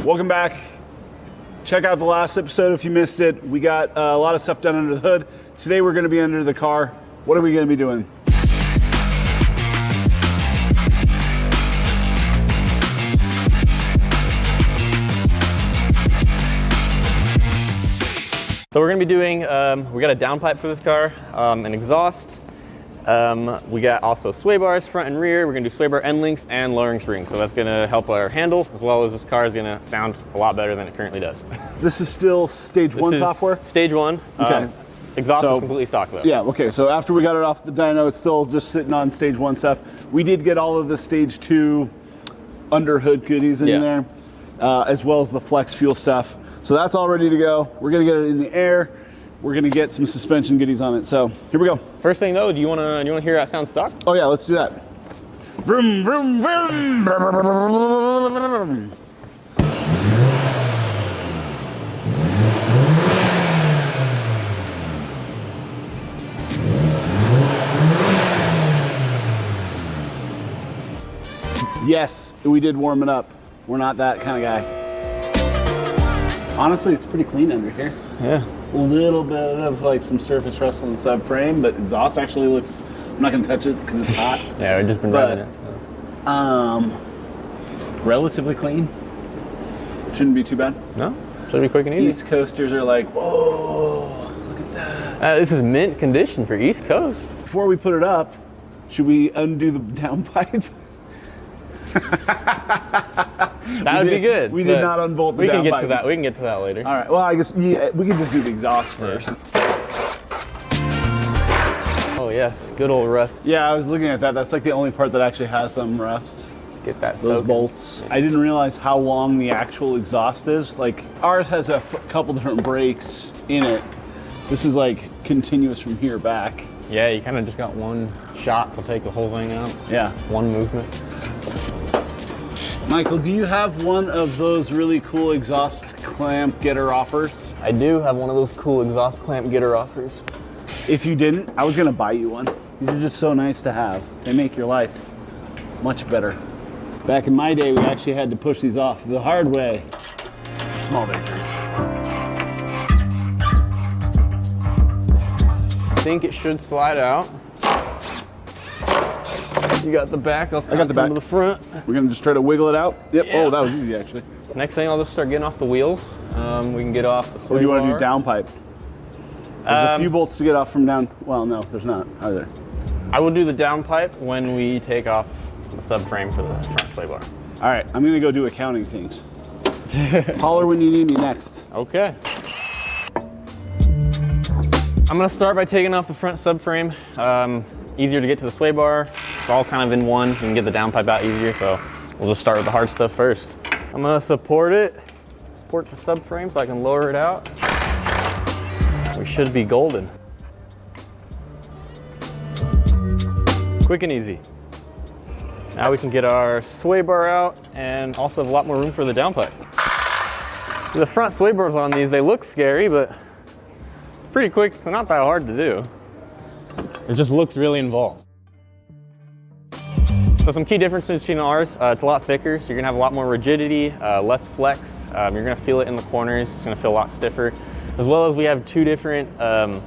Welcome back. Check out the last episode if you missed it. We got a lot of stuff done under the hood. Today we're going to be under the car. What are we going to be doing? So we're going to be doing, we got a downpipe for this car, an exhaust. We got also sway bars front and rear. We're going to do sway bar end links and lowering springs. So that's going to help our handle, as well as this car is going to sound a lot better than it currently does. This is still stage one software? Stage one. Okay. Exhaust is completely stock though. Yeah, okay, so after we got it off the dyno, it's still just sitting on stage one stuff. We did get all of the stage two under hood goodies in there, as well as the flex fuel stuff. So that's all ready to go. We're gonna get it in the air. We're gonna get some suspension goodies on it. So here we go. First thing though, do you wanna hear that sound stock? Oh yeah, let's do that. Vroom, vroom, vroom. Yes, we did warm it up. We're not that kind of guy. Honestly, it's pretty clean under here. Yeah. A little bit of like some surface rust on the subframe, but exhaust actually looks, I'm not gonna touch it because it's hot. Yeah, we've just been running it. So. Relatively clean. Shouldn't be too bad. No, should be quick and easy. East Coasters are like, whoa, look at that. This is mint condition for East Coast. Before we put it up, should we undo the downpipe? That would be good. We did not unbolt the downpipe. We can get to that. We can get to that later. All right. Well, I guess we can just do the exhaust first. Oh yes, good old rust. Yeah, I was looking at that. That's like the only part that actually has some rust. Let's get that. Those bolts. I didn't realize how long the actual exhaust is. Like ours has a couple different breaks in it. This is like continuous from here back. Yeah, you kind of just got one shot to take the whole thing out. Yeah. One movement. Michael, do you have one of those really cool exhaust clamp getter offers? I do have one of those cool exhaust clamp getter offers. If you didn't, I was gonna buy you one. These are just so nice to have. They make your life much better. Back in my day, we actually had to push these off the hard way. Small victory. I think it should slide out. You got the back. I got the back. To the front. We're gonna just try to wiggle it out. Yep. Yeah. Oh, that was easy actually. Next thing, I'll just start getting off the wheels. We can get off the sway Or do you want to bar. do downpipe? There's a few bolts to get off from down. Well, no, there's not either. I will do the downpipe when we take off the subframe for the front sway bar. All right, I'm gonna go do accounting things. Holler when you need me next. Okay. I'm gonna start by taking off the front subframe. Easier to get to the sway bar. It's all kind of in one. You can get the downpipe out easier, so we'll just start with the hard stuff first. I'm gonna support the subframe so I can lower it out. We should be golden. Quick and easy. Now we can get our sway bar out and also have a lot more room for the downpipe. The front sway bars on these, they look scary, but pretty quick. They're not that hard to do. It just looks really involved. So some key differences between ours, it's a lot thicker, so you're gonna have a lot more rigidity, less flex. You're gonna feel it in the corners, it's gonna feel a lot stiffer. As well as we have two different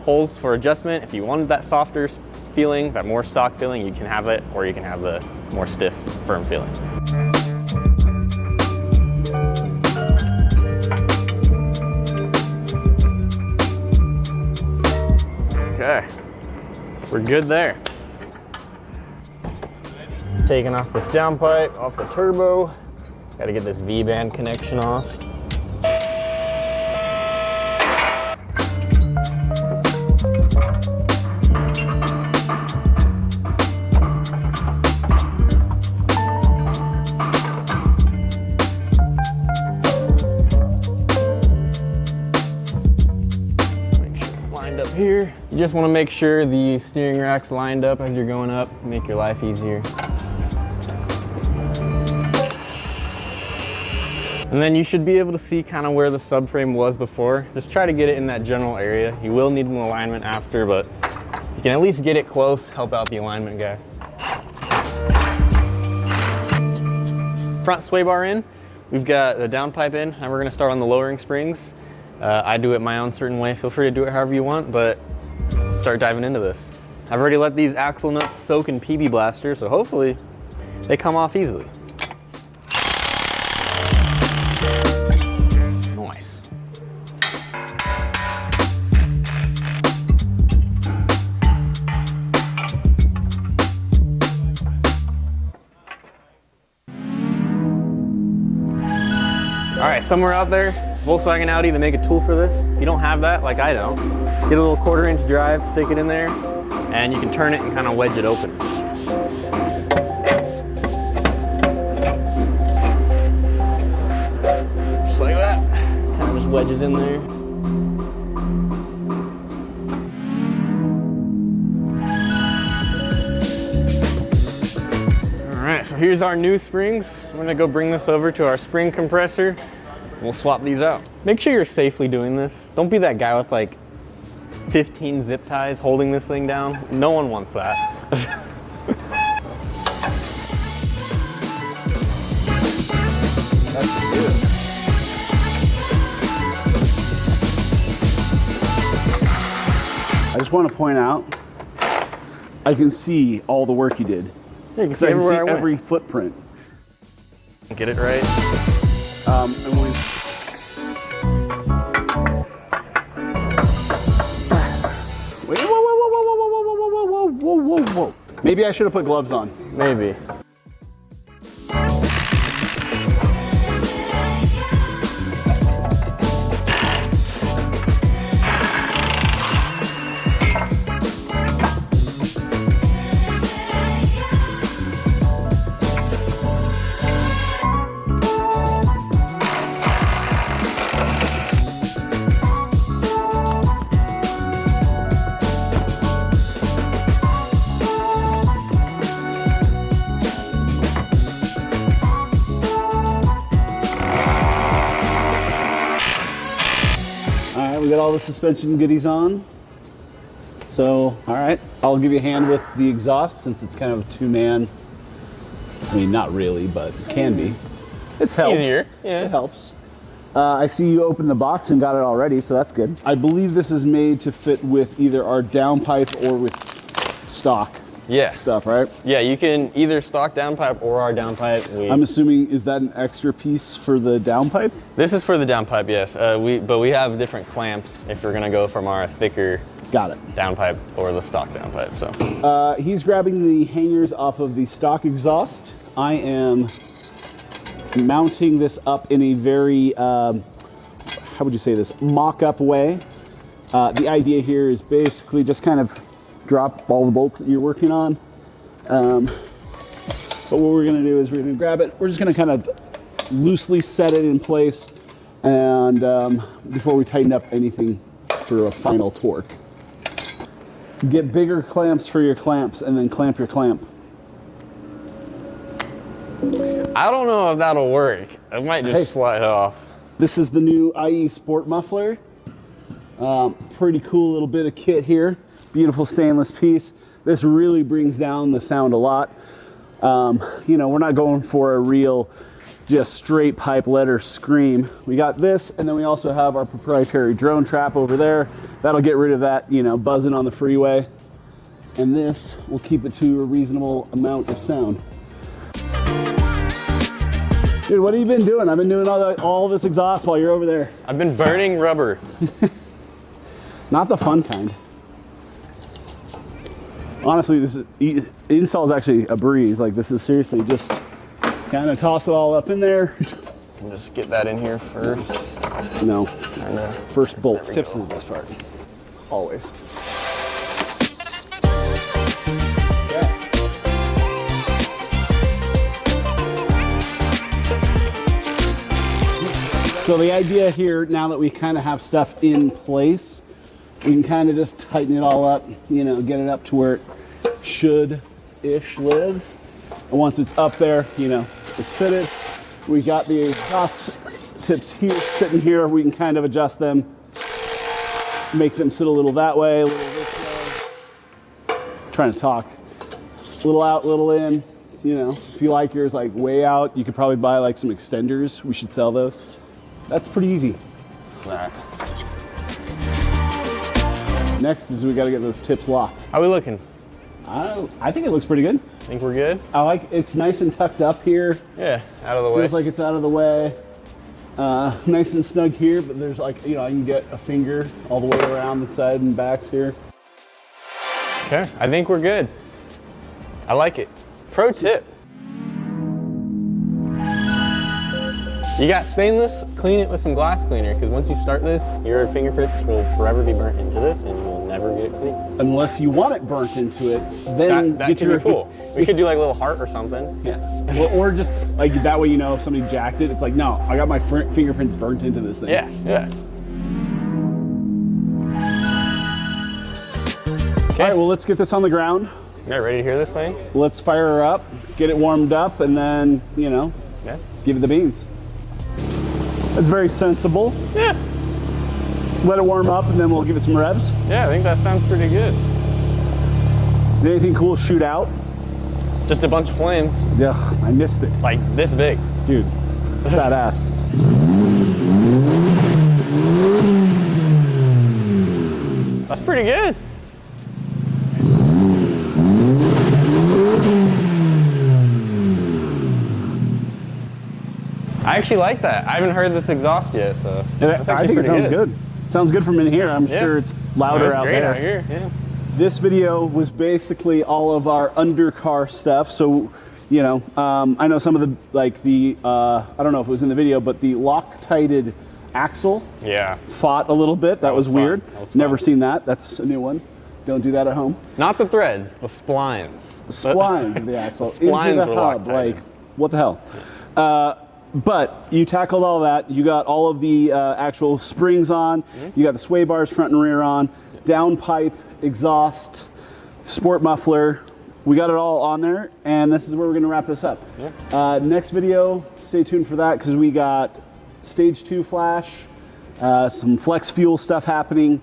holes for adjustment. If you wanted that softer feeling, that more stock feeling, you can have it, or you can have the more stiff, firm feeling. Okay, we're good there. Taking off this downpipe, off the turbo. Got to get this V-band connection off. Make sure it's lined up here. You just want to make sure the steering rack's lined up as you're going up, make your life easier. And then you should be able to see kind of where the subframe was before. Just try to get it in that general area. You will need an alignment after, but you can at least get it close, help out the alignment guy. Front sway bar in, we've got the downpipe in, and we're gonna start on the lowering springs. I do it my own certain way. Feel free to do it however you want, but start diving into this. I've already let these axle nuts soak in PB Blaster, so hopefully they come off easily. Nice. All right, somewhere out there, Volkswagen Audi, they make a tool for this. If you don't have that, like I don't, get a little 1/4-inch drive, stick it in there, and you can turn it and kind of wedge it open. Just like that. It kind of just wedges in there. All right, so here's our new springs. I'm gonna go bring this over to our spring compressor. We'll swap these out. Make sure you're safely doing this. Don't be that guy with like 15 zip ties holding this thing down. No one wants that. I just want to point out, I can see all the work you did. Yeah, you can So see I can see everywhere I every went. footprint. Get it right. And we, wait, whoa. Maybe I should have put gloves on. Maybe. We got all the suspension goodies on. So, all right, I'll give you a hand with the exhaust since it's kind of a two-man. I mean, not really, but it can be. It helps. Easier, yeah. It helps. I see you opened the box and got it already, so that's good. I believe this is made to fit with either our downpipe or with stock stuff, right? Yeah, you can either stock downpipe or our downpipe. I'm assuming, is that an extra piece for the downpipe? This is for the downpipe, yes. But we have different clamps if you're gonna go from our thicker Got it. downpipe or the stock downpipe. So he's grabbing the hangers off of the stock exhaust. I am mounting this up in a very, how would you say this, mock-up way. The idea here is basically just kind of drop all the bolts that you're working on. But what we're gonna do is we're gonna grab it. We're just gonna kind of loosely set it in place and before we tighten up anything for a final torque. Get bigger clamps for your clamps and then clamp your clamp. I don't know if that'll work. It might just slide off. This is the new IE Sport muffler. Pretty cool little bit of kit here. Beautiful stainless piece. This really brings down the sound a lot. You know, we're not going for a real just straight pipe letter scream. We got this, and then we also have our proprietary drone trap over there. That'll get rid of that, you know, buzzing on the freeway. And this will keep it to a reasonable amount of sound. Dude, what have you been doing? I've been doing all this exhaust while you're over there. I've been burning rubber. Not the fun kind. Honestly, this is, install is actually a breeze. Like, this is seriously just kind of toss it all up in there. I'll just get that in here first. No, Kinda. first bolt. There we Tips go. are the best part. Always. So the idea here, now that we kind of have stuff in place, we can kind of just tighten it all up, you know, get it up to where it should-ish live. And once it's up there, you know, it's fitted. We got the exhaust tips here, sitting here. We can kind of adjust them, make them sit a little that way, a little this way. Trying to talk. A little out, little in. you know, if you like yours like way out, you could probably buy like some extenders. We should sell those. That's pretty easy. All right. Next is we got to get those tips locked. How we looking? I think it looks pretty good. Think we're good? I like it's nice and tucked up here. Yeah, out of the way. Feels like it's out of the way. Nice and snug here, but there's like, you know, I can get a finger all the way around the side and backs here. Okay, I think we're good. I like it. Pro tip. You got stainless, clean it with some glass cleaner, because once you start this, your fingerprints will forever be burnt into this and you will never get it clean. Unless you want it burnt into it, then that could be cool. We could do like a little heart or something. Yeah. or just like that way, you know, if somebody jacked it, it's like, no, I got my fingerprints burnt into this thing. Yeah, yeah. Okay. All right, well, let's get this on the ground. You guys ready to hear this thing? Let's fire her up, get it warmed up, and then, you know, give it the beans. That's very sensible. Yeah. Let it warm up, and then we'll give it some revs. Yeah, I think that sounds pretty good. Did anything cool shoot out? Just a bunch of flames. Yeah, I missed it. Like this big. Dude, badass. That's pretty good. I actually like that. I haven't heard this exhaust yet, so I think it sounds good. Sounds good from in here. I'm sure it's louder out there. Out here. Yeah. This video was basically all of our undercar stuff. So, you know, I know some of the I don't know if it was in the video, but the Loctited axle fought a little bit. That was weird. Never seen that. That's a new one. Don't do that at home. Not the threads, the splines. The splines of the axle. The splines into the hub. Like, what the hell? But you tackled all that. You got all of the actual springs on. You got the sway bars front and rear on. Downpipe, exhaust, sport muffler. We got it all on there, and this is where we're going to wrap this up. Next video, stay tuned for that, because we got stage 2 flash, some flex fuel stuff happening.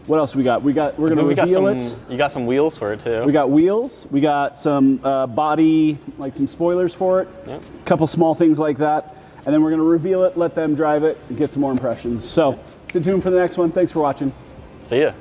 What else we got? We're going to reveal it. You got some wheels for it too. We got wheels. We got some body, like some spoilers for it. A couple small things like that. And then we're going to reveal it, let them drive it, and get some more impressions. So stay tuned for the next one. Thanks for watching. See ya.